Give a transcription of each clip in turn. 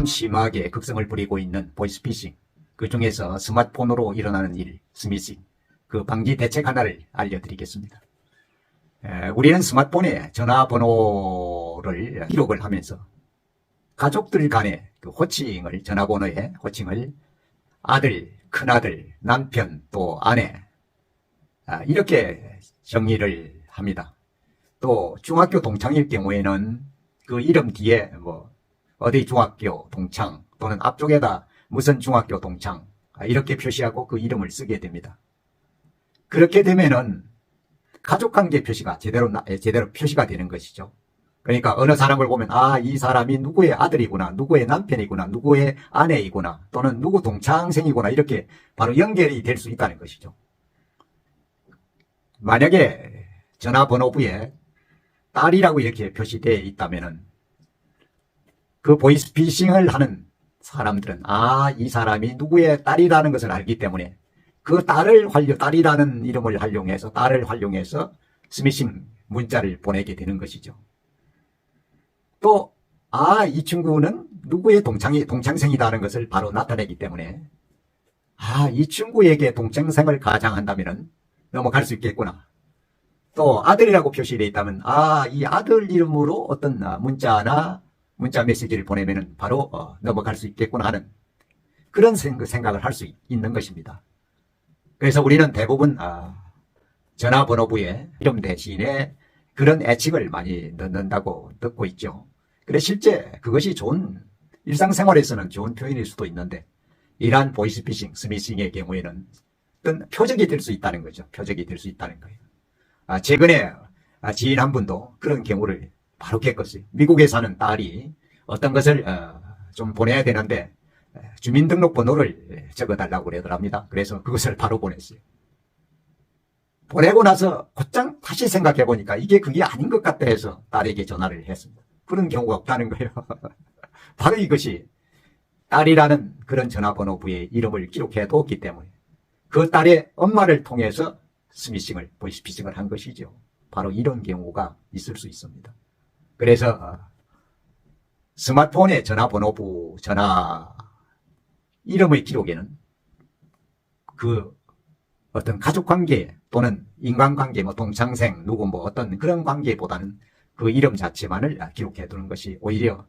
참 심하게 극성을 부리고 있는 보이스피싱, 그 중에서 스마트폰으로 일어나는 일, 스미싱, 그 방지 대책 하나를 알려드리겠습니다. 우리는 스마트폰에 전화번호를 기록을 하면서 가족들 간의 그 호칭을, 전화번호에 호칭을 아들, 큰아들, 남편, 또 아내, 이렇게 정리를 합니다. 또 중학교 동창일 경우에는 그 이름 뒤에 뭐 어디 중학교 동창 또는 앞쪽에다 무슨 중학교 동창 이렇게 표시하고 그 이름을 쓰게 됩니다. 그렇게 되면은 가족관계 표시가 제대로 표시가 되는 것이죠. 그러니까 어느 사람을 보면 이 사람이 누구의 아들이구나, 누구의 남편이구나, 누구의 아내이구나, 또는 누구 동창생이구나, 이렇게 바로 연결이 될 수 있다는 것이죠. 만약에 전화번호부에 딸이라고 이렇게 표시되어 있다면은 그 보이스피싱을 하는 사람들은 이 사람이 누구의 딸이라는 것을 알기 때문에 그 딸이라는 이름을 활용해서, 딸을 활용해서 스미싱 문자를 보내게 되는 것이죠. 또 이 친구는 누구의 동창생이라는 것을 바로 나타내기 때문에 이 친구에게 동창생을 가장한다면은 넘어갈 수 있겠구나. 또 아들이라고 표시되어 있다면 이 아들 이름으로 어떤 문자 메시지를 보내면은 바로 넘어갈 수 있겠구나 하는 그런 생각을 할 수 있는 것입니다. 그래서 우리는 대부분 전화번호부에 이름 대신에 그런 애칭을 많이 넣는다고 듣고 있죠. 그래 실제 그것이 좋은, 일상생활에서는 좋은 표현일 수도 있는데 이러한 보이스피싱, 스미싱의 경우에는 어떤 표적이 될 수 있다는 거죠. 표적이 될 수 있다는 거예요. 최근에 지인 한 분도 그런 경우를 바로 겪었어요. 미국에 사는 딸이 어떤 것을 좀 보내야 되는데 주민등록번호를 적어달라고 그러더랍니다. 그래서 그것을 바로 보냈어요. 보내고 나서 곧장 다시 생각해 보니까 그게 아닌 것 같다 해서 딸에게 전화를 했습니다. 그런 경우가 없다는 거예요. 바로 이것이 딸이라는 그런 전화번호부에 이름을 기록해 뒀기 때문에 그 딸의 엄마를 통해서 스미싱을, 보이스피싱을 한 것이죠. 바로 이런 경우가 있을 수 있습니다. 그래서 스마트폰의 전화번호부 전화 이름의 기록에는 그 어떤 가족관계 또는 인간관계, 동창생, 누구 어떤 그런 관계보다는 그 이름 자체만을 기록해 두는 것이 오히려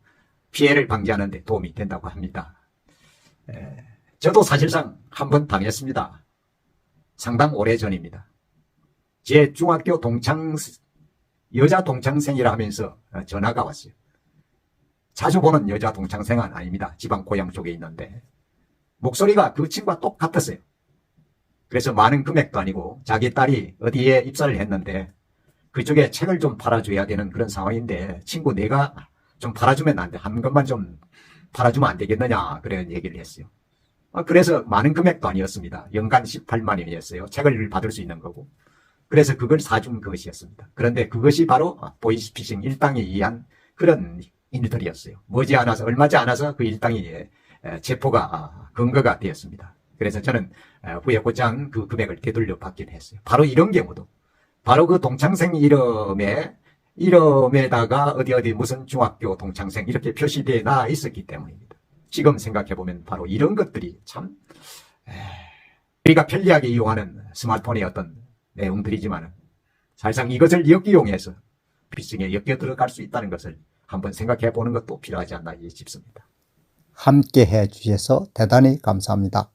피해를 방지하는 데 도움이 된다고 합니다. 저도 사실상 한번 당했습니다. 상당 오래전입니다. 제 중학교 여자 동창생이라 하면서 전화가 왔어요. 자주 보는 여자 동창생은 아닙니다. 지방 고향 쪽에 있는데 목소리가 그 친구와 똑같았어요. 그래서 많은 금액도 아니고 자기 딸이 어디에 입사를 했는데 그쪽에 책을 좀 팔아줘야 되는 그런 상황인데 친구 내가 좀 팔아주면 안 돼. 한 것만 좀 팔아주면 안 되겠느냐 그런 얘기를 했어요. 그래서 많은 금액도 아니었습니다. 연간 18만 원이었어요. 책을 받을 수 있는 거고. 그래서 그걸 사준 것이었습니다. 그런데 그것이 바로 보이스피싱 일당에 의한 그런 일들이었어요. 얼마지 않아서 그 일당이 체포가 근거가 되었습니다. 그래서 저는 후에 곧장 그 금액을 되돌려 받긴 했어요. 바로 이런 경우도 바로 그 동창생 이름에다가 어디 무슨 중학교 동창생 이렇게 표시되어 나 있었기 때문입니다. 지금 생각해보면 바로 이런 것들이 참 우리가 편리하게 이용하는 스마트폰의 어떤 내용들이지만 사실상 이것을 역이용해서 피싱에 엮여 들어갈 수 있다는 것을 한번 생각해 보는 것도 필요하지 않나 싶습니다. 함께 해 주셔서 대단히 감사합니다.